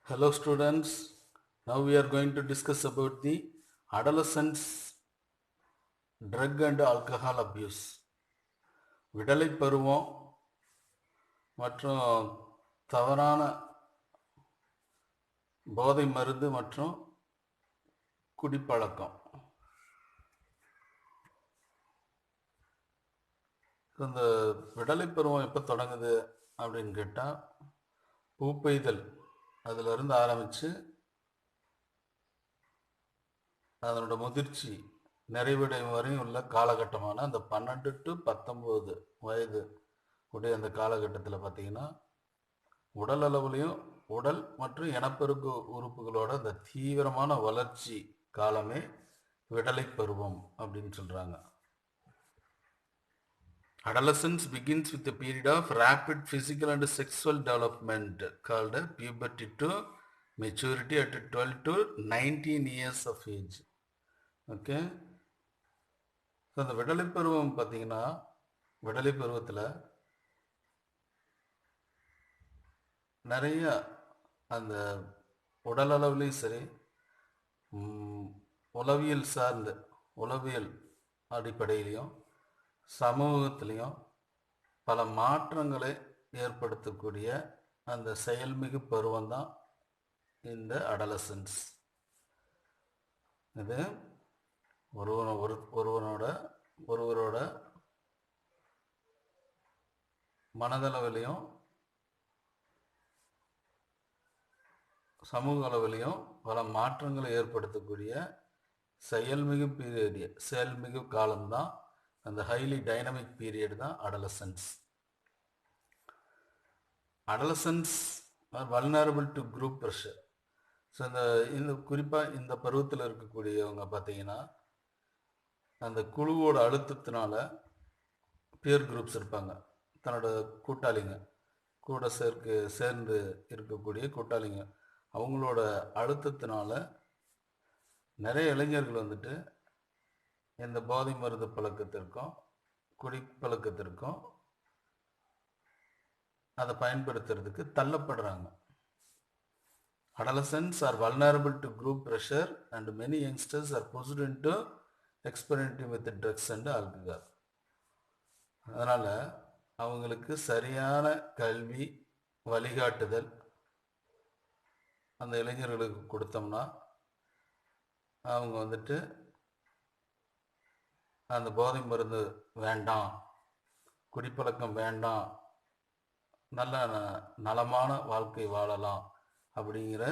Hello students, now we are going to discuss about the adolescents drug and alcohol abuse. விடலை பருவம் மற்றும் தவறான போதை மருந்து மற்றும் குடிப்பழக்கம். இந்த விடலை பருவம் எப்போ தொடங்குது அப்படின்னு கேட்டால் பூப்பெய்தல் அதிலிருந்து ஆரம்பித்து அதனோட முதிர்ச்சி நிறைவடையும் வரையும் உள்ள காலகட்டமான அந்த 12 to 19 வயது உடைய அந்த காலகட்டத்தில் பார்த்தீங்கன்னா உடல் அளவுலையும் உடல் மற்றும் இனப்பெருக்க உறுப்புகளோட அந்த தீவிரமான வளர்ச்சி காலமே விடலை பருவம் அப்படின்னு சொல்கிறாங்க. Adolescence begins with a period of rapid physical and sexual development called puberty to maturity at 12 to 19 years of age. Okay. So அந்த விடலை பருவம் பார்த்தீங்கன்னா விடலை பருவத்தில் நிறைய அந்த உடல் அளவுலேயும் சரி உளவியல் அடிப்படையிலையும் சமூகத்திலையும் பல மாற்றங்களை ஏற்படுத்தக்கூடிய அந்த செயல்மிகு பருவம் தான் இந்த அடலசன்ஸ். இது ஒருவரோட மனதளவிலையும் சமூக அளவிலையும் பல மாற்றங்களை ஏற்படுத்தக்கூடிய செயல்மிகு காலம்தான் அந்த ஹைலி டைனமிக் பீரியட் தான் adolescence. Adolescence R vulnerable to group pressure. So இந்த குறிப்பாக இந்த பருவத்தில் இருக்கக்கூடியவங்க பார்த்தீங்கன்னா அந்த குழுவோட அழுத்தத்தினால பியர் குரூப்ஸ் இருப்பாங்க, தன்னோட கூட்டாளிங்க கூட சேர்ந்து இருக்கக்கூடிய கூட்டாளிங்க, அவங்களோட அழுத்தத்தினால நிறைய இளைஞர்கள் வந்துட்டு இந்த போதை மருந்து பழக்கத்திற்கும் குடிப்பழக்கத்திற்கும் அதை பயன்படுத்துறதுக்கு தள்ளப்படுறாங்க. Adolescents are vulnerable to group pressure and many youngsters are pushed into experimenting with drugs and alcohol. அதனால் அவங்களுக்கு சரியான கல்வி வழிகாட்டுதல் அந்த இளைஞர்களுக்கு கொடுத்தோம்னா அவங்க வந்துட்டு அந்த போதை மருந்து வேண்டாம், குடிப்பழக்கம் வேண்டாம், நல்ல நலமான வாழ்க்கை வாழலாம் அப்படிங்கிற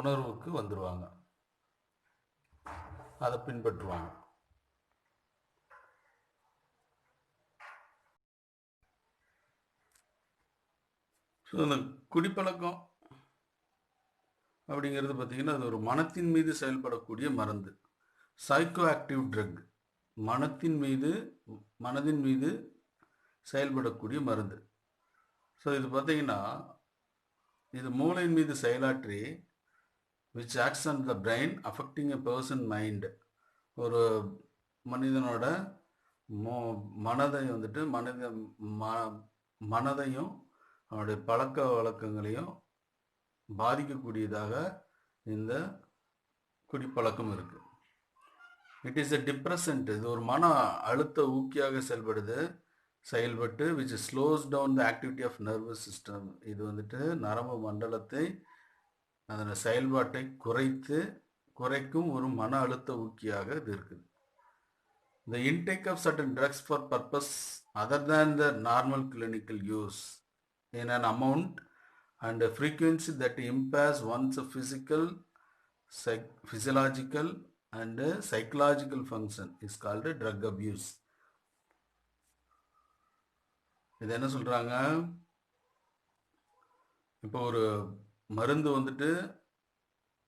உணர்வுக்கு வந்துடுவாங்க, அதை பின்பற்றுவாங்க. ஸோ இந்த குடிப்பழக்கம் அப்படிங்கிறது பார்த்திங்கன்னா அது ஒரு மனத்தின் மீது செயல்படக்கூடிய மருந்து, சைக்கோ ஆக்டிவ் ட்ரக். மனதின் மீது செயல்படக்கூடிய மருந்து. ஸோ இது பார்த்திங்கன்னா இது மூளையின் மீது செயலாற்றி which acts on the brain affecting a person mind. ஒரு மனிதனோட மனதை வந்துட்டு மனதையும் அவனுடைய பழக்க வழக்கங்களையும் பாதிக்கக்கூடியதாக இந்த குடிப்பழக்கம் இருக்குது. It is a depressant. இது ஒரு மன அழுத்த ஊக்கியாக செயல்பட்டு which slows down the activity of nervous system. இது வந்துட்டு நரம்பு மண்டலத்தை அதன் செயல்பாட்டை குறைக்கும் ஒரு மன அழுத்த ஊக்கியாக இது இருக்குது. The intake of certain drugs for purpose other than the normal clinical use in an amount and a frequency that impairs one's physiological and psychological function is called a drug abuse. இது என்ன சொல்கிறாங்க, இப்போ ஒரு மருந்து வந்துட்டு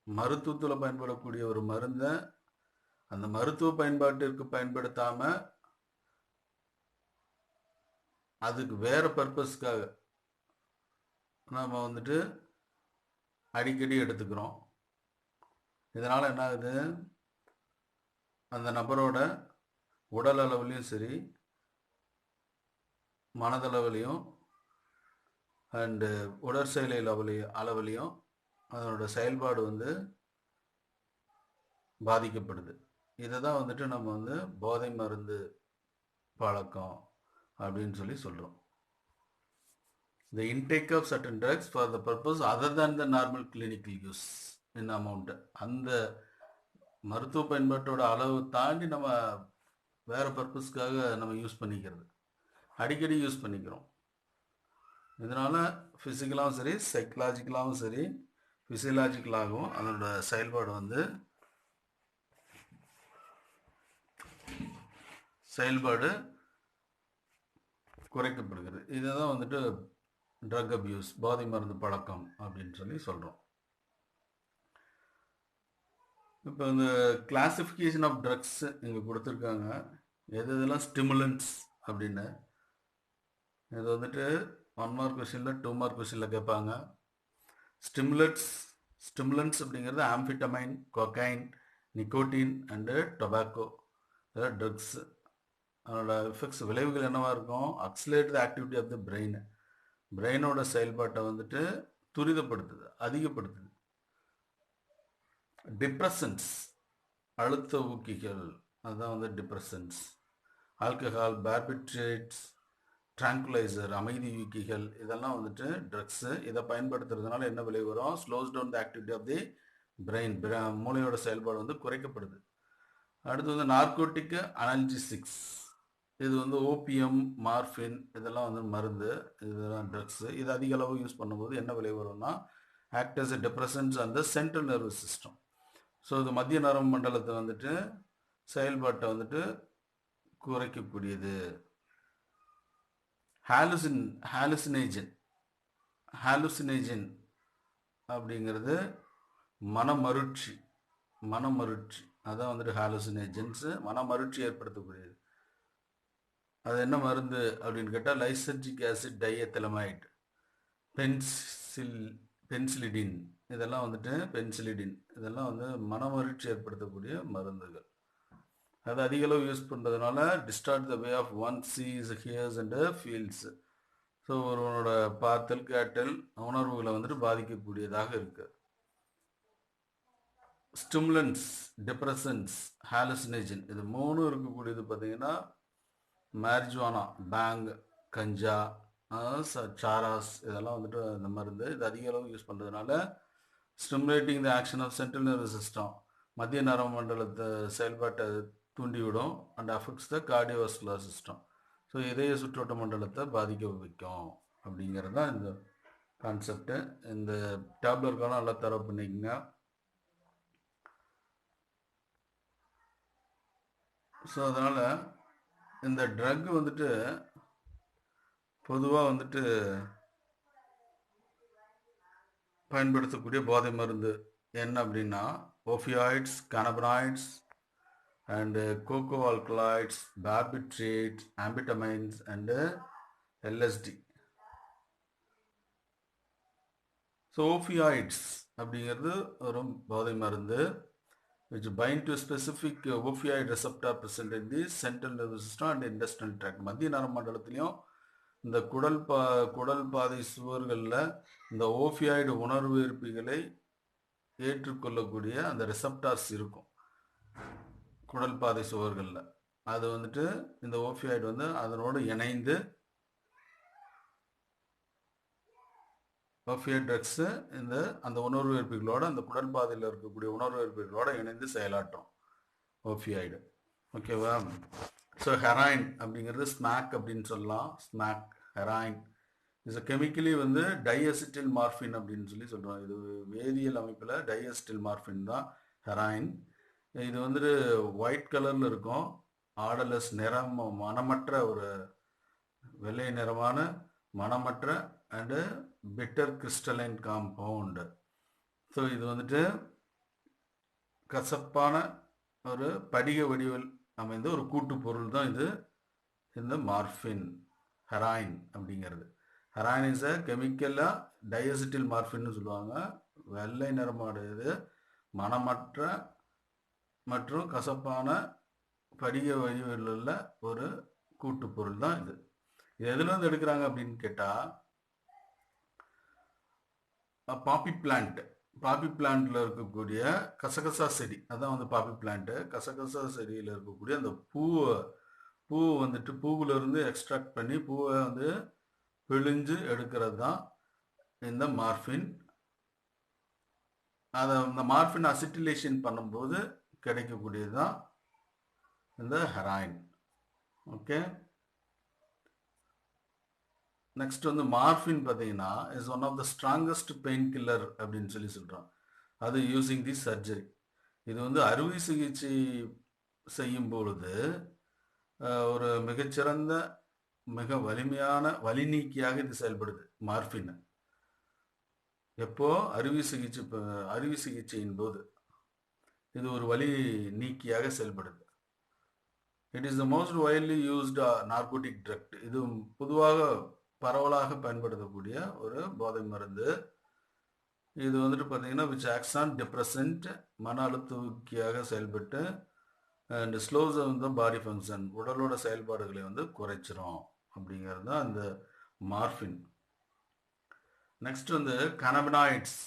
மருத்துவத்தில் பயன்படக்கூடிய ஒரு மருந்தை அந்த மருத்துவ பயன்பாட்டிற்கு பயன்படுத்தாமல் அதுக்கு வேறு பர்பஸ்க்காக நம்ம வந்துட்டு அடிக்கடி எடுத்துக்கிறோம். இதனால் என்ன ஆகுது, அந்த நபரோட உடல் அளவுலையும் சரி மனதளவுலையும் அண்டு உடற்செயலை அளவுலையும் அதனோட செயல்பாடு வந்து பாதிக்கப்படுது. இதை தான் வந்துட்டு நம்ம வந்து போதை மருந்து பழக்கம் அப்படின்னு சொல்லி சொல்கிறோம். The intake of certain drugs for the purpose other than the normal clinical use in amount. அந்த மருத்துவ பயன்பாட்டோட அளவு தாண்டி நம்ம வேறு பர்பஸ்க்காக நம்ம யூஸ் பண்ணிக்கிறது, அடிக்கடி யூஸ் பண்ணிக்கிறோம். இதனால் ஃபிசிக்கலாகவும் சரி, சைக்கலாஜிக்கலாகவும் சரி, ஃபிசியலாஜிக்கலாகவும் அதனோட செயல்பாடு வந்து குறைக்கப்படுகிறது. இதை தான் வந்துட்டு ட்ரக் அப்யூஸ், போதை மருந்து பழக்கம் அப்படின்னு சொல்லி சொல்கிறோம். இப்போ இந்த கிளாசிஃபிகேஷன் ஆஃப் ட்ரக்ஸ் இங்கே கொடுத்துருக்காங்க. எதெல்லாம் ஸ்டிமுலன்ட்ஸ் அப்படின்னு, இது வந்துட்டு 1 மார்க் கொஸ்டினில் 2 மார்க் கொஸ்டினில் கேட்பாங்க. ஸ்டிமுலன்ட்ஸ் அப்படிங்கிறது amphetamine, cocaine, nicotine and tobacco, இதெல்லாம் ட்ரக்ஸ். அதனோட எஃபெக்ட்ஸ், விளைவுகள் என்னவாக இருக்கும்? Accelerate the activity of the பிரெயினோட செயல்பாட்டை வந்துட்டு துரிதப்படுத்துது, அதிகப்படுத்துது. டிப்ரெசன்ஸ், அழுத்த ஊக்கிகள், அதுதான் வந்து டிப்ரெசன்ஸ். ஆல்கஹால், பார்பிட்ரேட்ஸ், ட்ராங்குலைசர், அமைதி ஊக்கிகள், இதெல்லாம் வந்துட்டு ட்ரக்ஸு. இதை பயன்படுத்துறதுனால என்ன விளைவு வரும்? Slows down the activity of the brain, மூளையோட செயல்பாடு வந்து குறைக்கப்படுது. அடுத்து வந்து நார்கோட்டிக் அனல்ஜிசிக்ஸ், இது வந்து ஓபியம், மார்ஃபின், இதெல்லாம் வந்து மருந்து, இதெல்லாம் ட்ரக்ஸு. இது அதிக அளவு யூஸ் பண்ணும்போது என்ன விளைவு வரும்னா, ஆக்ட் அஸ் எ டிப்ரெசன்ஸ் அந்த சென்ட்ரல் நர்வஸ் சிஸ்டம். ஸோ இது மத்திய நரம்பு மண்டலத்தை வந்துட்டு செயல்பாட்டை வந்துட்டு குறைக்கக்கூடியது. ஹாலுசினேஜன் அப்படிங்கிறது மனமருட்சி, அதான் வந்துட்டு ஹாலுசினேஜன்ஸு, மனமருட்சி ஏற்படுத்தக்கூடியது. அது என்ன மருந்து அப்படின்னு கேட்டால் லைசர்ஜிக் ஆசிட் டைஎத்திலமைட், பென்சிலிடின், இதெல்லாம் வந்துட்டு இதெல்லாம் வந்து மனமருட்சி ஏற்படுத்தக்கூடிய மருந்துகள். அது அதிக அளவு யூஸ் பண்ணுறதுனால distort the way of one sees, hears and feels. So ஒருவனோட பார்த்தல், கேட்டல், உணர்வுகளை வந்துட்டு பாதிக்கக்கூடியதாக இருக்கு. ஸ்டிமுலன்ஸ், டிப்ரெசன்ஸ், ஹாலுசினேஜன், இது 3 இருக்கக்கூடியது பார்த்தீங்கன்னா மேரிஜுவானா, பேங், கஞ்சா, சாராஸ், இதெல்லாம் வந்துட்டு இந்த மருந்து. இது அதிக அளவு யூஸ் பண்ணுறதுனால stimulating the action of central nervous system, மத்திய நரம்பு மண்டலத்தை செயல்பாட்டை தூண்டிவிடும். And affects the cardiovascular system, so இதய சுற்றோட்ட மண்டலத்தை பாதிக்க வைக்கும். அப்படிங்கிறது தான் இந்த கான்செப்டு. இந்த டேப்லெட்கான நல்லா தரவு பண்ணிக்கங்க. ஸோ அதனால் இந்த ட்ரக் வந்துட்டு பொதுவாக வந்துட்டு பயன்படுத்தக்கூடிய போதை மருந்து என்ன அப்படின்னா opioids, cannabinoids and coca alkaloids, barbiturate, amphetamines and LSD. So opioids அப்படிங்கிறது ஒரு போதை மருந்து which bind to a specific opioid receptor present in the central nervous system and intestinal tract. மத்திய நரம்பு மண்டலத்திலையும் இந்த குடல் பாதை சுவர்களில் இந்த ஓபியாய்டு உணர்வு இருப்பிகளை ஏற்றுக்கொள்ளக்கூடிய அந்த ரெசப்டார்ஸ் இருக்கும் குடல் பாதை சுவர்களில். அது வந்துட்டு இந்த ஓபியாய்டு வந்து அதனோடு இணைந்து ஓபியாய்டு ட்ரக்ஸு அந்த உணர்வு ஏற்பிகளோட, அந்த குடல் பாதையில் இருக்கக்கூடிய உணர்வு ஏற்பிகளோட இணைந்து செயலாற்றும் ஓபியாய்டு. ஓகேவா? ஸோ ஹெராயின் அப்படிங்கிறது ஸ்மாக் அப்படின்னு சொல்லலாம். ஹெராயின் இஸ் கெமிக்கலி வந்து டைஅசிட்டில் மார்ஃபின் அப்படின்னு சொல்லி சொல்கிறோம். இது வேதியியல் அமைப்பில் டைஅசிட்டில் மார்ஃபின் தான் ஹெராயின். இது வந்துட்டு ஒயிட் கலரில் இருக்கும், ஆடலஸ், மனமற்ற ஒரு வெள்ளை நிறமான மனமற்ற and bitter crystalline compound. So இது வந்துட்டு கசப்பான ஒரு படிக வடிவில் அமைந்த ஒரு கூட்டு பொருள் தான் இது, இந்த மார்ஃபின், ஹெராயின் அப்படிங்கிறது. ஹெராயின் இஸ் அ கெமிக்கலாக டைஅசிட்டில் மார்ஃபின்னு சொல்லுவாங்க. வெள்ளை நிறமானது, மனமற்ற மற்றும் கசப்பான படிக வடிவில் உள்ள ஒரு கூட்டு பொருள் தான் இது. இது எதுலேருந்து எடுக்கிறாங்க அப்படின்னு கேட்டால் பாப்பி பிளான்ட். பாப்பி பிளான்ட்ல இருக்கக்கூடிய கசகசா செடி, அதான் வந்து பாப்பி பிளான்ட்டு. கசகசா செடியில் இருக்கக்கூடிய அந்த பூ வந்துட்டு பூவுல இருந்து எக்ஸ்ட்ராக்ட் பண்ணி பூவை வந்து பிழிஞ்சு எடுக்கிறது தான் இந்த மார்ஃபின். அதை இந்த மார்ஃபின் அசிட்டிலேஷன் பண்ணும்போது கிடைக்கக்கூடியது தான் இந்த ஹெராயின். ஓகே, நெக்ஸ்ட் வந்து மார்ஃபின் பார்த்தீங்கன்னா is one of the strongest painkiller அப்படின்னு சொல்கிறோம். அது யூஸிங் தி சர்ஜரி. இது வந்து அறுவை சிகிச்சை செய்யும் பொழுது ஒரு மிகச்சிறந்த மிக வலிமையான வலி நீக்கியாக இது செயல்படுது மார்ஃபின். எப்போ அறுவை சிகிச்சையின் போது இது ஒரு வலி நீக்கியாக செயல்படுது. It is the most widely used narcotic drug. இது பொதுவாக பரவலாக பயன்படுத்தக்கூடிய ஒரு போதை மருந்து. இது வந்துட்டு பார்த்தீங்கன்னா விச் ஆக்ட்ஸ் ஆன் டிப்ரெசன்ட், மன அழுத்தூக்கியாக செயல்பட்டு அண்ட் ஸ்லோஸ் த பாடி ஃபங்க்ஷன், உடலோட செயல்பாடுகளை வந்து குறைச்சிரும் அப்படிங்கிறது தான் இந்த மார்ஃபின். நெக்ஸ்ட் வந்து cannabinoids,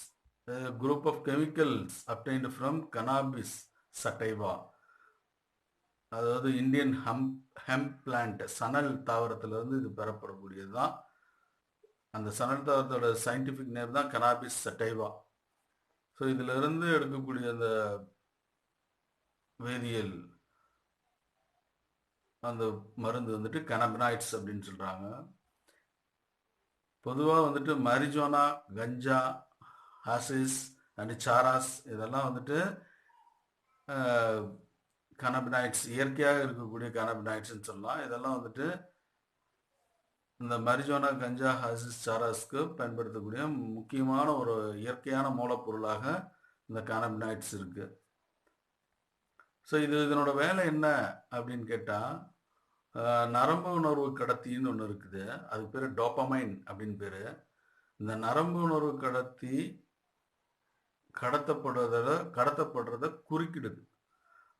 group of chemicals obtained from cannabis sativa. அதாவது இந்தியன் ஹெம்ப் பிளான்ட், சணல் தாவரத்திலிருந்து இது பெறப்படக்கூடியது தான். அந்த சணல் தாவரத்தோட சயின்டிஃபிக் நேம் தான் கனாபிஸ் சட்டைவா. ஸோ இதில் இருந்து எடுக்கக்கூடிய அந்த வேதியியல் அந்த மருந்து வந்துட்டு கனாபினாய்ட்ஸ் அப்படின்னு சொல்கிறாங்க. பொதுவாக வந்துட்டு மரிஜுவானா, கஞ்சா, ஹாசிஸ் அண்ட் சாராஸ் இதெல்லாம் வந்துட்டு கனாபினாய்ட்ஸ், இயற்கையாக இருக்கக்கூடிய கனாபினாய்ட்ஸ்ன்னு சொல்லலாம். இதெல்லாம் வந்துட்டு இந்த மரிஜுவானா, கஞ்சா, ஹாசிஸ், சாராஸ்க்கு பயன்படுத்தக்கூடிய முக்கியமான ஒரு இயற்கையான மூலப்பொருளாக இந்த கனாபினாய்ட்ஸ் இருக்கு. ஸோ இதனோட வேலை என்ன அப்படின்னு கேட்டால், நரம்பு உணர்வு கடத்தின்னு ஒன்று இருக்குது. அதுக்கு பேர் டோப்பமைன் அப்படின்னு பேர். இந்த நரம்பு உணர்வு கடத்தி கடத்தப்படுறத குறுக்கிடுது.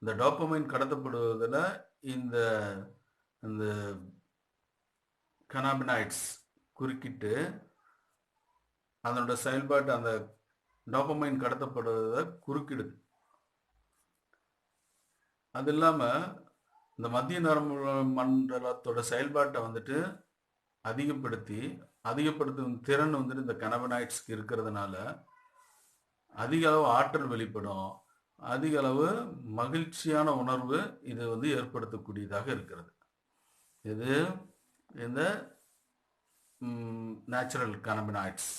இந்த டோப்பமைன் கடத்தப்படுவதில் இந்த இந்த கனாபினாய்ட்ஸ் குறுக்கிட்டு அதனோட செயல்பாட்டு அந்த டோப்பமைன் கடத்தப்படுவதை குறுக்கிடுது. அது இல்லாமல் இந்த மத்திய நரம்பு மண்டலத்தோட செயல்பாட்டை வந்துட்டு அதிகப்படுத்தும் திறன் வந்துட்டு இந்த கனாபினாய்ட்ஸ்க்கு இருக்கிறதுனால அதிக அளவு ஆற்றல் வெளிப்படும், அதிக அளவு மகிழ்ச்சியான உணர்வு இது வந்து ஏற்படுத்தக்கூடியதாக இருக்கிறது. இது இந்த நேச்சுரல் கனாபினாய்ட்ஸ்,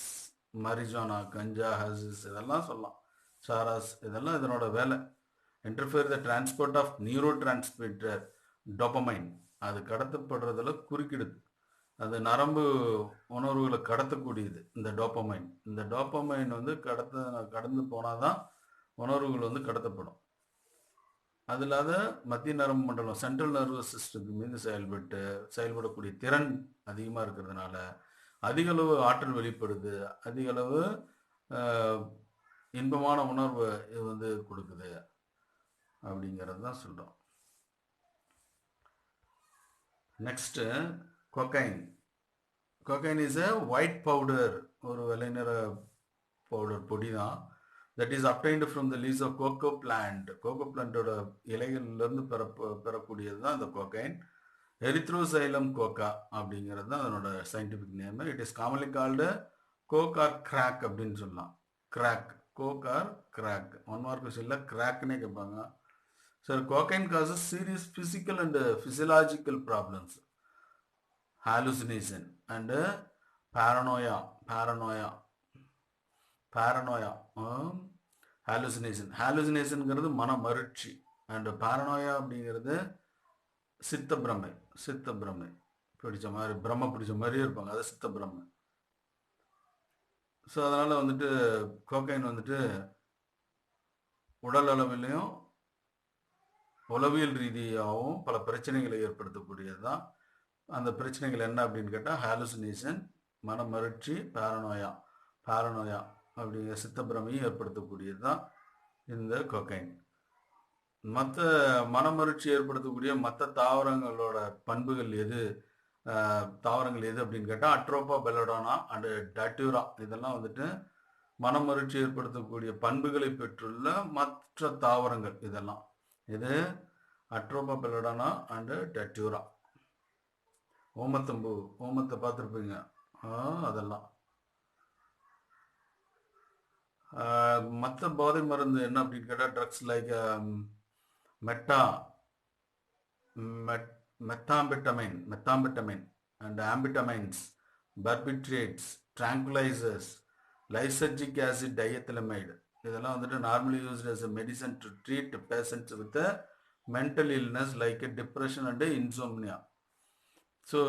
மரிஜுவானா, கஞ்சா, ஹாசிஸ் இதெல்லாம் சொல்லலாம், சாராஸ், இதெல்லாம் இதனோட வேலை. Interfere the transport of neurotransmitter dopamine, அது கடத்தப்படுறதுல குறுக்கிடுது. அது நரம்பு உணர்வுகளை கடத்தக்கூடியது இந்த டோப்பமைன். இந்த டோப்பமைன் வந்து கடந்து போனால் தான் உணர்வுகள் வந்து கடத்தப்படும். அது இல்லாத மத்திய நரம்பு மண்டலம், சென்ட்ரல் நர்வஸ் சிஸ்டத்துக்கு மீது செயல்படக்கூடிய திறன் அதிகமாக இருக்கிறதுனால அதிக அளவு ஆற்றல் வெளிப்படுது, அதிக அளவு இன்பமான உணர்வு இது வந்து கொடுக்குது அப்படிங்கிறது தான் சொல்கிறோம். Next cocaine. Cocaine is a white powder, ஒரு வெள்ளை நிற பவுடர் பொடி தான். That is obtained from the leaves of coca plant. Coca பிளான்ட்டோட இலைகள்லேருந்து பெறக்கூடியது தான் இந்த கொக்கைன். எரித்ரோசைலம் கோகா அப்படிங்கிறது தான் அதனோட scientific name. It is commonly called coke or crack அப்படின்னு சொல்லலாம். Crack, coke or crack. 1 mark கொஸ்டின்ல கிராக்னே கேட்பாங்க. Sir, cocaine causes serious physical and physiological problems, hallucination and paranoia. Hallucinationங்கிறது மன மருட்சி, அண்ட் paranoia அப்படிங்கிறது சித்த பிரமை பிடிச்ச மாதிரி, பிரம்ம பிடிச்ச மாதிரியே இருப்பாங்க, அது சித்த பிரமை. ஸோ அதனால் வந்துட்டு கோக்கைன் வந்துட்டு உடல் அளவிலையும் உளவியல் ரீதியாகவும் பல பிரச்சனைகளை ஏற்படுத்தக்கூடியது தான். அந்த பிரச்சனைகள் என்ன அப்படின்னு கேட்டால் ஹாலுசினேஷன், மனமருட்சி, பாரனோயா அப்படிங்கிற சித்தப்பிரமையும் ஏற்படுத்தக்கூடியது தான் இந்த கொக்கைன். மற்ற மனமருட்சி ஏற்படுத்தக்கூடிய மற்ற தாவரங்களோட பண்புகள் எது அப்படின்னு கேட்டால் அட்ரோபா, பெல்லடோனா அண்டு டட்யூரா, இதெல்லாம் வந்துட்டு மனமகிழ்ச்சி ஏற்படுத்தக்கூடிய பண்புகளை பெற்றுள்ள மற்ற தாவரங்கள் இதெல்லாம். இது அட்ரோபா பெல்லடானா அண்டு டெட்யூரா. ஓமத்தம்பூ, ஓமத்தை பார்த்துருப்பீங்க. அதெல்லாம். மற்ற போதை மருந்து என்ன அப்படின்னு கேட்டால் drugs like methamphetamine and amphetamines, barbiturates, tranquilizers, lysergic acid diethylamide, இதெல்லாம் வந்துட்டு normally used as a medicine to treat patients with a mental illness like a depression and insomnia. So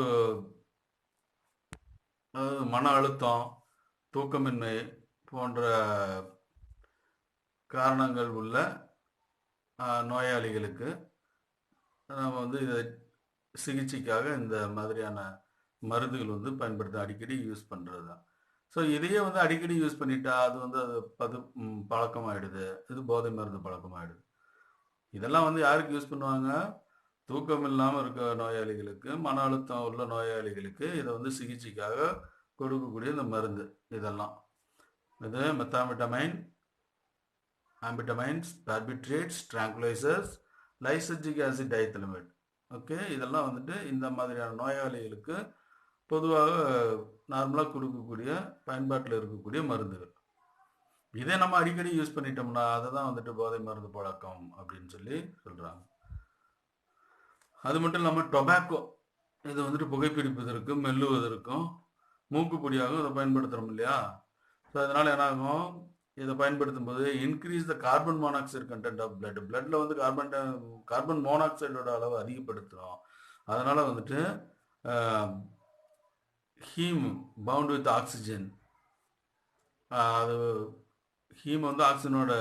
மன அழுத்தம், தூக்கமின்மை போன்ற காரணங்கள் உள்ள நோயாளிகளுக்கு நம்ம வந்து இதை சிகிச்சைக்காக இந்த மாதிரியான மருந்துகள் வந்து பயன்படுத்த அடிக்கடி யூஸ் பண்ணுறது தான். ஸோ இதையே வந்து அடிக்கடி யூஸ் பண்ணிட்டா அது வந்து அது பழக்கமாயிடுது. இது போதை மருந்து பழக்கமாயிடுது. இதெல்லாம் வந்து யாருக்கு யூஸ் பண்ணுவாங்க? தூக்கம் இல்லாமல் இருக்க நோயாளிகளுக்கு, மன அழுத்தம் உள்ள நோயாளிகளுக்கு இதை வந்து சிகிச்சைக்காக கொடுக்கக்கூடிய இந்த மருந்து இதெல்லாம். இது மெத்தாம்பெட்டமைன், ஆம்பிட்டமைன்ஸ், பார்பிட்ரேட்ஸ், ட்ராங்குலைசர்ஸ், லைசர்ஜிக் ஆசிட் டயத்திலமைடு. ஓகே, இதெல்லாம் வந்துட்டு இந்த மாதிரியான நோயாளிகளுக்கு பொதுவாக நார்மலாக கொடுக்கக்கூடிய பயன்பாட்டில் இருக்கக்கூடிய மருந்துகள். இதே நம்ம அடிக்கடி யூஸ் பண்ணிட்டோம்னா அதை தான் வந்துட்டு போதை மருந்து பழக்கம் அப்படின்னு சொல்லி சொல்கிறாங்க. அது மட்டும் இல்லாமல் டொபாக்கோ, இது வந்துட்டு புகைப்பிடிப்பதற்கும் மெல்லுவதற்கும் மூக்குப்பொடியாகவும் இதை பயன்படுத்துகிறோம் இல்லையா? ஸோ அதனால் என்ன ஆகும்? இதை பயன்படுத்தும் போது increase the carbon monoxide content of blood. பிளட்டில் வந்து கார்பன் மோனாக்சைடோட அளவு அதிகப்படுத்துகிறோம். அதனால் வந்துட்டு ஹீம் பவுண்ட் வித் ஆக்சிஜன், அது ஹீம் வந்து ஆக்சிஜனோட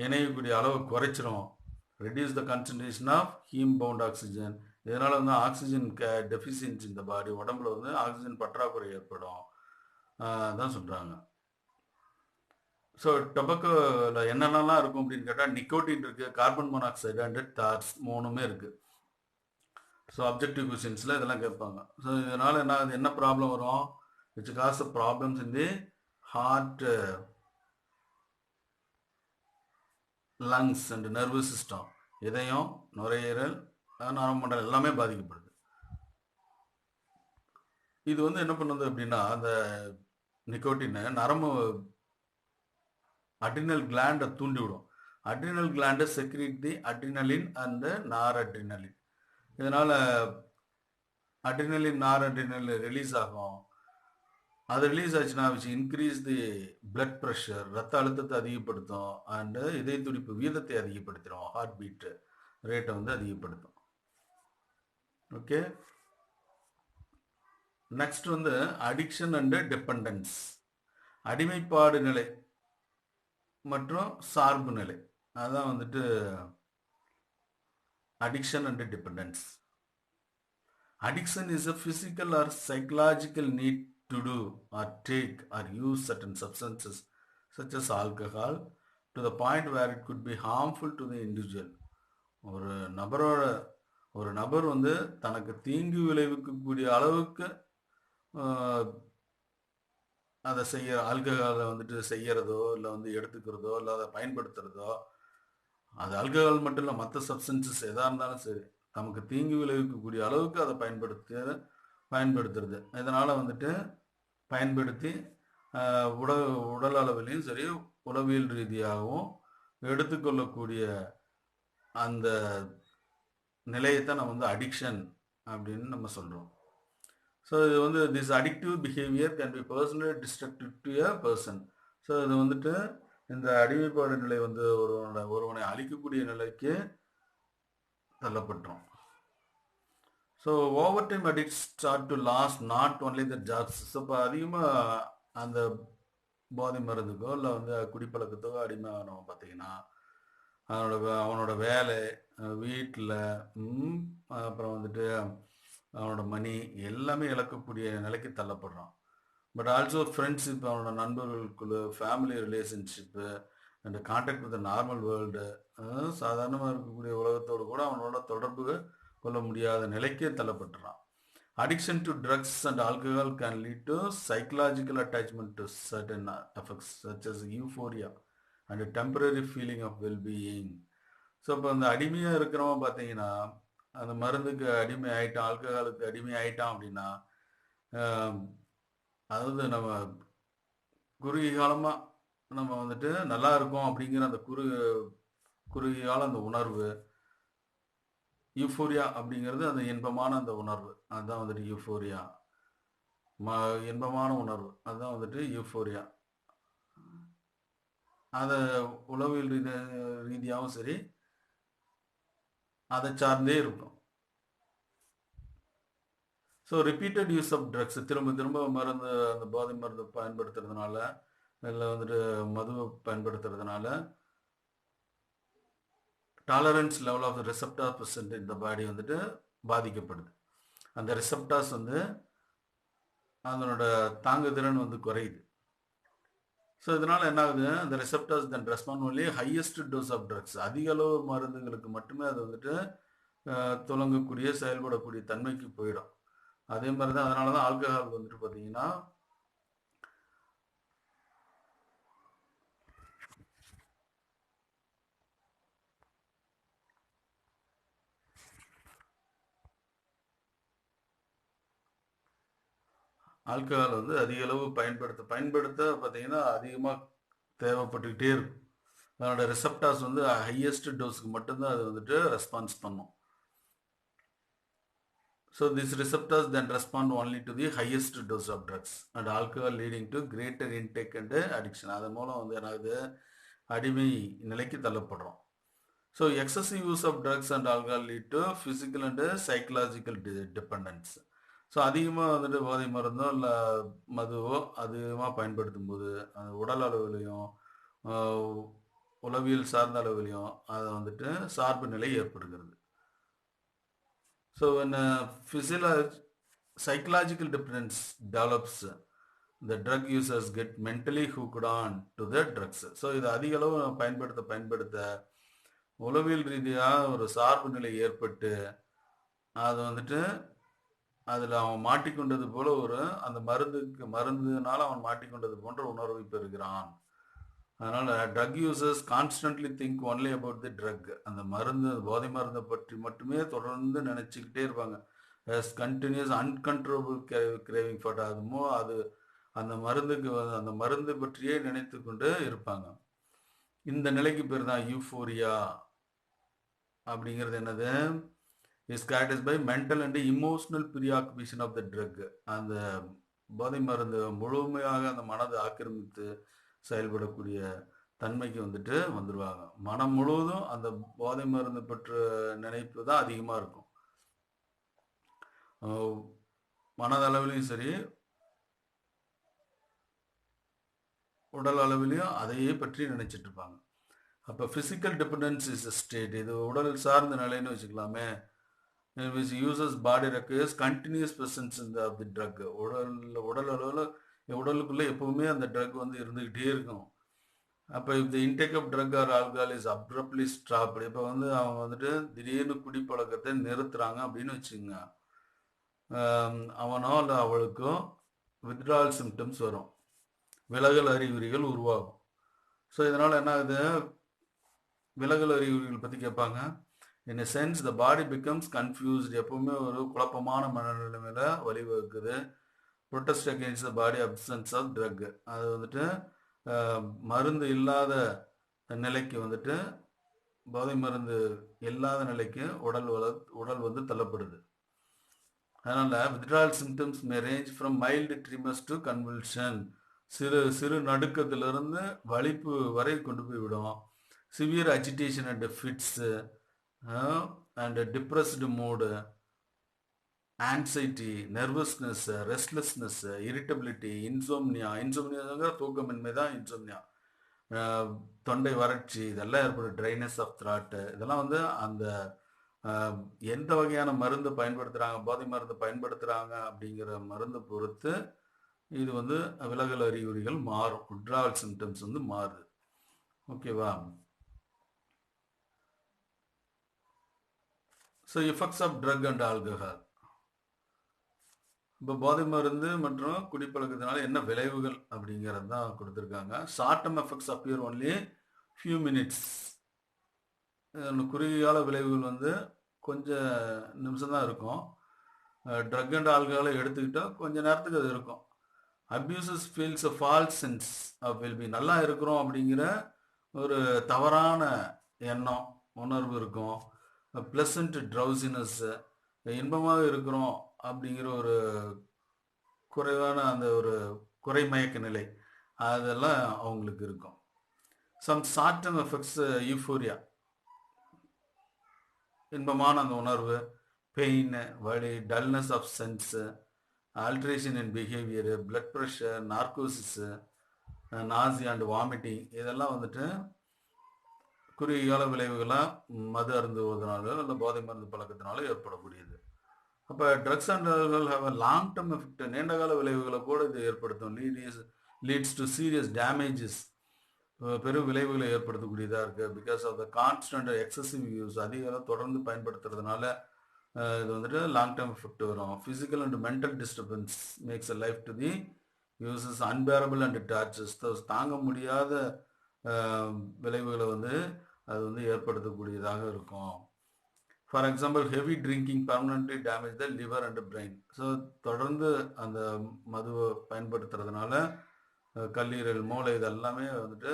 இணையக்கூடிய அளவு குறைச்சிரும். Reduce the concentration of haem bound oxygen. இதனால் வந்து ஆக்சிஜன் டெஃபிஷியன்சி இந்த பாடி உடம்புல வந்து ஆக்சிஜன் பற்றாக்குறை ஏற்படும் தான் சொல்கிறாங்க. ஸோ டொபாக்கோவில் என்னென்னலாம் இருக்கும் அப்படின்னு கேட்டால் நிக்கோட்டின் இருக்குது, கார்பன் மோனாக்சைடு அண்ட் டார்ஸ், மூணுமே இருக்குது. ஸோ அப்ஜெக்டிவ் கொஸ்டின்ஸில் இதெல்லாம் கேட்பாங்க. ஸோ இதனால் என்ன ப்ராப்ளம் வரும்? Which cause problems in the heart, lungs and nervous system. இதயம், நுரையீரல், நரம்பு மண்டலம் எல்லாமே பாதிக்கப்படுது. இது வந்து என்ன பண்ணுது அப்படின்னா அந்த நிக்கோட்டின் நரம்பு அட்ரினல் கிளாண்டை தூண்டிவிடும். அட்ரினல் கிளாண்டை secrete the adrenaline and noradrenaline. இதனால் அட்ரினலின் நார் அட்ரினலின் ரிலீஸ் ஆகும். அது ரிலீஸ் ஆச்சுன்னா which increase the blood pressure, ரத்த அழுத்தத்தை அதிகப்படுத்தும் அண்டு இதய துடிப்பு வீதத்தை அதிகப்படுத்திடும், ஹார்ட் பீட்டு ரேட்டை வந்து அதிகப்படுத்தும். ஓகே, நெக்ஸ்ட் வந்து அடிக்ஷன் அண்டு டிபெண்டன்ஸ். அடிமைப்பாடு நிலை மற்றும் சார்பு நிலை, அதான் வந்துட்டு addiction and dependence. Addiction is a physical or psychological need to do or take or use certain substances such as alcohol to the point where it could be harmful to the individual. ஒரு நபர் வந்து தனக்கு தீங்கு விளைவிக்கக்கூடிய அளவுக்கு அதை ஆல்கஹாலை வந்துட்டு செய்யறதோ இல்லை வந்து எடுத்துக்கிறதோ இல்லை அதை பயன்படுத்துறதோ, அது ஆல்கஹால் மட்டும் இல்லை மற்ற சப்ஸ்டன்சஸ் எதாக இருந்தாலும் சரி நமக்கு தீங்கு விளைவிக்கக்கூடிய அளவுக்கு அதை பயன்படுத்துறது. இதனால் வந்துட்டு பயன்படுத்தி உடல் அளவிலையும் சரி உளவியல் ரீதியாகவும் எடுத்துக்கொள்ளக்கூடிய அந்த நிலையத்தை நம்ம வந்து அடிக்ஷன் அப்படின்னு நம்ம சொல்கிறோம். ஸோ இது வந்து this addictive behaviour can be personally destructive to a person. So இது வந்துட்டு இந்த அடிமைப்பாடு நிலை வந்து ஒருவனை அழிக்கக்கூடிய நிலைக்கு தள்ளப்பட்டோம். So over time addict start to lost not only the jobs. So இப்போ அதிகமாக அந்த போதை மருந்துக்கோ இல்லை வந்து குடிப்பழக்கத்துக்கோ அடிமையானவன் பார்த்தீங்கன்னா அவனோட வேலை, வீட்டில், அப்புறம் வந்துட்டு அவனோட மணி எல்லாமே இழக்கக்கூடிய நிலைக்கு தள்ளப்படுறான். பட் ஆல்சோ ஃப்ரெண்ட்ஷிப், அவனோட நண்பர்களுக்குள்ள family relationship and contact with normal world, சாதாரணமாக இருக்கக்கூடிய உலகத்தோடு கூட அவனோட தொடர்பு கொள்ள முடியாத நிலைக்கே தள்ளப்பட்டுறான். Addiction to drugs and alcohol can lead to psychological attachment to certain effects such as euphoria and a temporary feeling of well-being. So இப்போ அந்த அடிமையாக இருக்கிறவன் பார்த்தீங்கன்னா அந்த மருந்துக்கு அடிமை ஆயிட்டான், ஆல்கஹாலுக்கு அடிமை ஆயிட்டான் அப்படின்னா, அதாவது நம்ம குறுகிய காலமாக நம்ம வந்துட்டு நல்லா இருக்கும் அப்படிங்கிற அந்த குறுகிய கால அந்த உணர்வு, யூஃபோரியா அப்படிங்கிறது அந்த இன்பமான அந்த உணர்வு, அதுதான் வந்துட்டு யூஃபோரியா. இன்பமான உணர்வு அதுதான் வந்துட்டு யூஃபோரியா. அதை உளவியல் ரீதியாகவும் சரி அதை சார்ந்தே இருக்கும். So repeated use of drugs, திரும்ப திரும்ப மருந்து, அந்த போதை மருந்து பயன்படுத்துறதுனால, இல்லை வந்துட்டு மது பயன்படுத்துறதுனால tolerance level of receptor present இந்த பாடி வந்துட்டு பாதிக்கப்படுது. அந்த ரிசெப்டார்ஸ் வந்து அதனோட தாங்குதிறன் வந்து குறையுது. ஸோ இதனால் என்ன ஆகுது, அந்த receptors then respond only highest dose of drugs, அதிக அளவு மருந்துகளுக்கு மட்டுமே அது வந்துட்டு துலங்கக்கூடிய செயல்படக்கூடிய தன்மைக்கு போயிடும். அதே மாதிரி தான் அதனால தான் ஆல்கஹால் வந்துட்டு பார்த்தீங்கன்னா ஆல்கஹால் வந்து அதிக அளவு பயன்படுத்த பார்த்தீங்கன்னா அதிகமாக தேவைப்பட்டுக்கிட்டே இருக்கும். அதனோட ரிசெப்டார்ஸ் வந்து ஹையஸ்ட் டோஸுக்கு மட்டும்தான் அது வந்துட்டு ரெஸ்பான்ஸ் பண்ணும். So this receptors then respond only to the highest dose of drugs and alcohol leading to greater intake and addiction. அதன் மூலம் வந்து என்னாகுது, அடிமை நிலைக்கு தள்ளப்படுறோம். So excessive use of drugs and alcohol lead to physical and psychological dependence. So அதிகமாக வந்துட்டு போதை மருந்தோ இல்லை மதுவோ அதிகமாக பயன்படுத்தும் போது அது உடல் அளவிலையும் உளவியல் சார்ந்த அளவிலையும் அதை வந்துட்டு சார்பு நிலை ஏற்படுகிறது. So when psychological dependence develops, the drug users get mentally hooked on to the drugs. So இது அதிக அளவு பயன்படுத்த உளவியல் ரீதியாக ஒரு சார்பு நிலை ஏற்பட்டு அது வந்துட்டு அதில் அவன் மாட்டிக்கொண்டது போல அந்த மருந்துனால அவன் மாட்டிக்கொண்டது போன்ற உணர்வை பெறுகிறான். அதனால் drug users constantly think only about the drug. அந்த போதை மருந்தை பற்றி மட்டுமே தொடர்ந்து நினச்சிக்கிட்டே இருப்பாங்க. கண்டினியூஸ் அன்கண்ட்ரோலபிள் கிரேவிங் ஃபார் அது அந்த மருந்து பற்றியே நினைத்து கொண்டு இருப்பாங்க. இந்த நிலைக்கு பேர் தான் யூஃபோரியா அப்படிங்கிறது. என்னது, is characterised by mental and emotional preoccupation of the drug. அந்த போதை மருந்து முழுமையாக அந்த மனதை ஆக்கிரமித்து செயல்படக்கூடிய தன்மைக்கு வந்துடுவாங்க. மனம் முழுவதும் அந்த போதை மருந்து பற்ற நினைப்பு தான் அதிகமாக இருக்கும். மனதளவிலையும் சரி உடல் அளவிலையும் அதையே பற்றி நினைச்சிட்டு இருப்பாங்க. அப்போ physical dependence is a state. இது உடல் சார்ந்த நிலைன்னு வச்சுக்கலாமே. which uses body requires continuous presence in the drug. உடல் அளவில் உடலுக்குள்ளே எப்பவுமே அந்த ட்ரக் வந்து இருந்துக்கிட்டே இருக்கும். அப்போ if the intake of drug or alcohol is abruptly stopped, இப்போ வந்து அவங்க வந்துட்டு திடீர்னு குடிப்பழக்கத்தை நிறுத்துறாங்க அப்படின்னு வச்சுக்கோங்க, அவனோ இல்லை அவளுக்கோ withdrawal symptoms வரும், விலகல் அறிகுறிகள் உருவாகும். ஸோ இதனால் என்ன ஆகுது, விலகல் அறிகுறிகள் பற்றி கேட்பாங்க. In a sense, the body becomes confused. எப்பவுமே ஒரு குழப்பமான மனநிலைமையில வழிவகுக்குது. protest against the body absence of drug. அது வந்துட்டு மருந்து இல்லாத நிலைக்கு வந்துட்டு போதை மருந்து இல்லாத நிலைக்கு உடல் வந்து தள்ளப்படுது. அதனால withdrawal symptoms may range from mild tremors to convulsion. சிறு நடுக்கத்திலிருந்து வலிப்பு வரை கொண்டு போய் விடும். severe agitation and fits and depressed mood, anxiety, nervousness, restlessness, irritability, insomnia. தூக்கமின்மை தான் இன்சோம்னியா. தொண்டை வறட்சி, இதெல்லாம் ஏற்படும். ட்ரைனஸ் ஆஃப் த்ராட், இதெல்லாம் வந்து அந்த எந்த வகையான மருந்து பயன்படுத்துகிறாங்க, போதை மருந்து பயன்படுத்துகிறாங்க அப்படிங்கிற மருந்து பொறுத்து இது வந்து விலகல் அறிகுறிகள் மாறும். withdrawal symptoms வந்து மாறுது. ஓகேவா? So effects of drug and alcohol. இப்போ போதை மருந்து மற்றும் குடிப்பழக்கத்தினால என்ன விளைவுகள் அப்படிங்கிறது தான் கொடுத்துருக்காங்க. Short term effects appear only few minutes. குறுகிய கால விளைவுகள் வந்து கொஞ்சம் நிமிஷம் தான் இருக்கும். ட்ரக் அண்ட் ஆல்கஹாலை எடுத்துக்கிட்டால் கொஞ்ச நேரத்துக்கு அது இருக்கும். Abusers feels a false sense of wellbeing. நல்லா இருக்கிறோம் அப்படிங்கிற ஒரு தவறான எண்ணம், உணர்வு இருக்கும். ப்ளசன்ட் ட்ரௌசினஸ்ஸு, இன்பமாக இருக்கிறோம் அப்படிங்கிற ஒரு குறைவான அந்த ஒரு குறைமயக்க நிலை, அதெல்லாம் அவங்களுக்கு இருக்கும். Some short term effects euphoria, இன்பமான அந்த உணர்வு, பெயின், வலி, dullness of sense, alteration in behaviour, blood pressure, narcosis, nausea and vomiting, இதெல்லாம் வந்துட்டு குறுகிய கால விளைவுகளாக மது அருந்துவதனாலோ இல்லை போதை மருந்து பழக்கத்தினாலோ ஏற்படக்கூடியது. அப்போ drugs and alcohol have a long term effect, நீண்டகால விளைவுகளை கூட இது ஏற்படுத்தும். லீட்ஸ் டு சீரியஸ் டேமேஜஸ், பெரும் விளைவுகளை ஏற்படுத்தக்கூடியதாக இருக்குது. Because of the constant excessive use, அதிக அளவு தொடர்ந்து பயன்படுத்துறதுனால இது வந்துட்டு லாங் டர்ம் எஃபெக்ட் வரும். Physical and mental disturbance makes a life to the யூசஸ் அன்பேரபிள் அண்ட் டார்ச்சர்ஸ். தாங்க முடியாத விளைவுகளை வந்து அது வந்து ஏற்படுத்தக்கூடியதாக இருக்கும். For example, heavy drinking permanently damage the liver and brain. ஸோ தொடர்ந்து அந்த மதுவை பயன்படுத்துறதுனால கல்லீரல், மூளை, இதெல்லாமே வந்துட்டு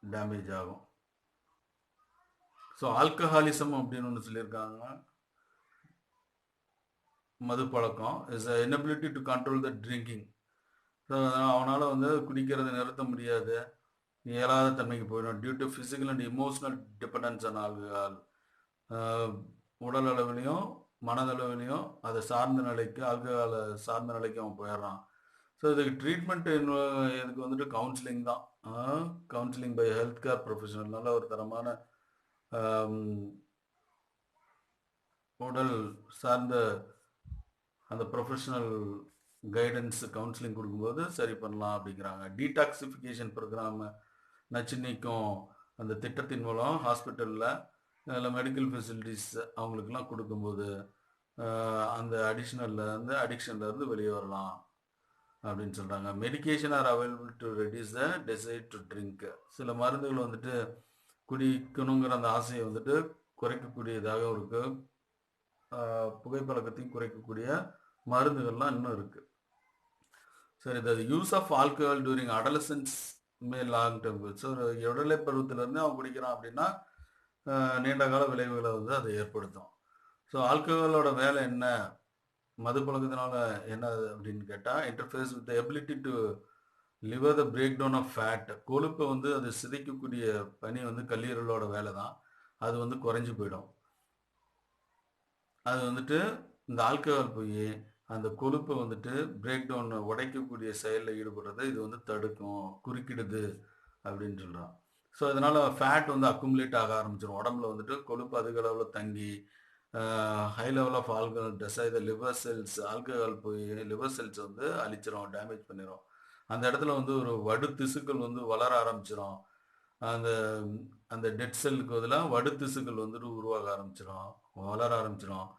டேமேஜ் ஆகும். ஸோ ஆல்கஹாலிசம் அப்படின்னு ஒன்று சொல்லியிருக்காங்க. மது பழக்கம் is a inability to control the drinking. So அவனால் வந்து குடிக்கிறத நிறுத்த முடியாது, இயலாத தன்மைக்கு போயிடும். Due to physical and emotional dependence on alcohol. உடல் அளவிலையும் மனதளவிலையும் அதை சார்ந்த நிலைக்கு, ஆல்கஹாலை சார்ந்த நிலைக்கு அவன் போயிடுறான். ஸோ இதுக்கு ட்ரீட்மெண்ட் இதுக்கு வந்துட்டு கவுன்சிலிங் தான். Counselling by health care professional, நல்ல ஒரு தரமான உடல் சார்ந்த அந்த ப்ரொஃபஷனல் கைடன்ஸ், கவுன்சிலிங் கொடுக்கும்போது சரி பண்ணலாம் அப்படிங்கிறாங்க. டீடாக்சிஃபிகேஷன் ப்ரோக்ராம், நச்சு நீக்கும் அந்த திட்டத்தின் மூலம் ஹாஸ்பிட்டலில் இல்லை மெடிக்கல் ஃபெசிலிட்டிஸ் அவங்களுக்கெல்லாம் கொடுக்கும்போது அந்த அடிக்ஷன்லேருந்து வெளியே வரலாம் அப்படின்னு சொல்கிறாங்க. Medication are available to reduce the desire to drink. சில மருந்துகள் வந்துட்டு குடிக்கணுங்கிற அந்த ஆசையை வந்துட்டு குறைக்கக்கூடியதாக இருக்குது. புகைப்பழக்கத்தையும் குறைக்கக்கூடிய மருந்துகள்லாம் இன்னும் இருக்குது. சரி, the use of alcohol during adolescence may long term. So உடலை பருவத்திலேருந்து அவன் குடிக்கிறான் அப்படின்னா நீண்ட கால விளைவுகளை வந்து அதை ஏற்படுத்தும். ஸோ ஆல்கஹாலோட வேலை என்ன, மது பழக்கத்தினால என்ன அப்படின்னு கேட்டால், interface with ability to liver the break down of fat. கொழுப்பை வந்து அது சிதைக்கக்கூடிய பணி வந்து கல்லீரலோட வேலை தான். அது வந்து குறைஞ்சி போயிடும். அது வந்துட்டு இந்த ஆல்கஹால் போய் அந்த கொழுப்பை வந்துட்டு பிரேக் டவுன், உடைக்கக்கூடிய செயலில் ஈடுபடுறதை இது வந்து தடுக்கும், குறுக்கிடுது அப்படின்னு சொல்கிறான். ஸோ இதனால் ஃபேட் வந்து அக்குமுலேட் ஆக ஆரம்பிச்சிடும். உடம்புல வந்துட்டு கொழுப்பு அதிக அளவில் தங்கி ஹை லெவல் ஆஃப் ஆல்கஹால் டெசைட் த லிவர் செல்ஸ். ஆல்கஹால் போய் லிவர் செல்ஸ் வந்து அழிச்சிடும், டேமேஜ் பண்ணிடும். அந்த இடத்துல வந்து ஒரு வடு திசுக்கள் வந்து வளர ஆரம்பிச்சிடும். அந்த அந்த டெட் செல்லுக்கு பதிலாக வடு திசுக்கள் வந்துட்டு உருவாக ஆரம்பிச்சிடும், வளர ஆரம்பிச்சிடும்.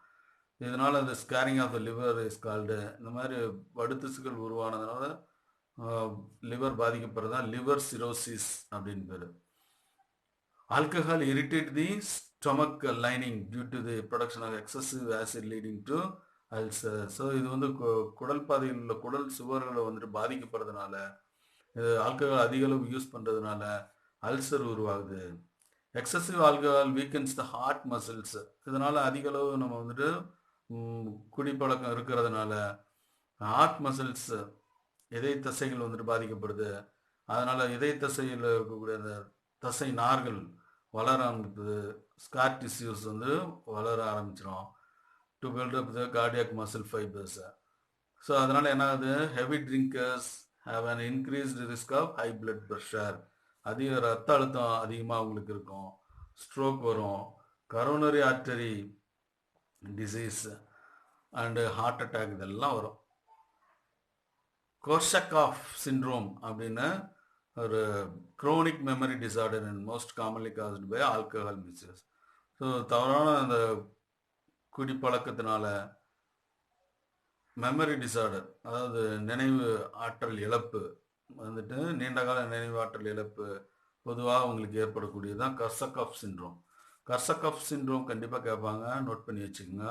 இதனால் அந்த scarring of the liver is called. இந்த மாதிரி வடு திசுக்கள் உருவானதுனால லிவர் பாதிக்கப்படுறது தான் லிவர் சிரோசிஸ் அப்படின்னு பேர். Alcohol irritate the stomach lining due to the production of excessive acid leading to ulcer. So இது வந்து குடல் பாதையில் உள்ள குடல் சுவர்களை வந்துட்டு பாதிக்கப்படுறதுனால, இது ஆல்கஹால் அதிக அளவு யூஸ் பண்ணுறதுனால அல்சர் உருவாகுது. Excessive alcohol weakens the heart muscles. இதனால் அதிக அளவு நம்ம வந்துட்டு குடிப்பழக்கம் இருக்கிறதுனால ஹார்ட் மசில்ஸ், இதய தசைகள் வந்துட்டு பாதிக்கப்படுது. அதனால் இதய தசையில் இருக்கக்கூடிய அந்த தசை நார்கள் வளர ஆரம்பிக்குது. ஸ்கார் டிஷ்யூஸ் வந்து வளர ஆரம்பிச்சிடும் to build up the cardiac muscle fibres. So அதனால் என்ன ஆகுது, heavy drinkers have an increased risk of high blood pressure. அதிக ரத்த அழுத்தம் அதிகமாக அவங்களுக்கு இருக்கும். ஸ்ட்ரோக் வரும், coronary artery disease and heart attack இதெல்லாம் வரும். கோர்ஷக்காஃப் சிண்ட்ரோம் அப்படின்னு ஒரு chronic memory disorder and most commonly caused by alcohol misuse. So தவறான அந்த குடிப்பழக்கத்தினால மெமரி டிசார்டர், அதாவது நினைவு ஆற்றல் இழப்பு வந்துட்டு, நீண்டகால நினைவு ஆற்றல் இழப்பு பொதுவாக உங்களுக்கு ஏற்படக்கூடியது தான் கர்சகாஃப் சிண்ட்ரோம். கர்சகாஃப் சிண்ட்ரோம் கண்டிப்பாக கேட்பாங்க, நோட் பண்ணி வச்சுக்கோங்க.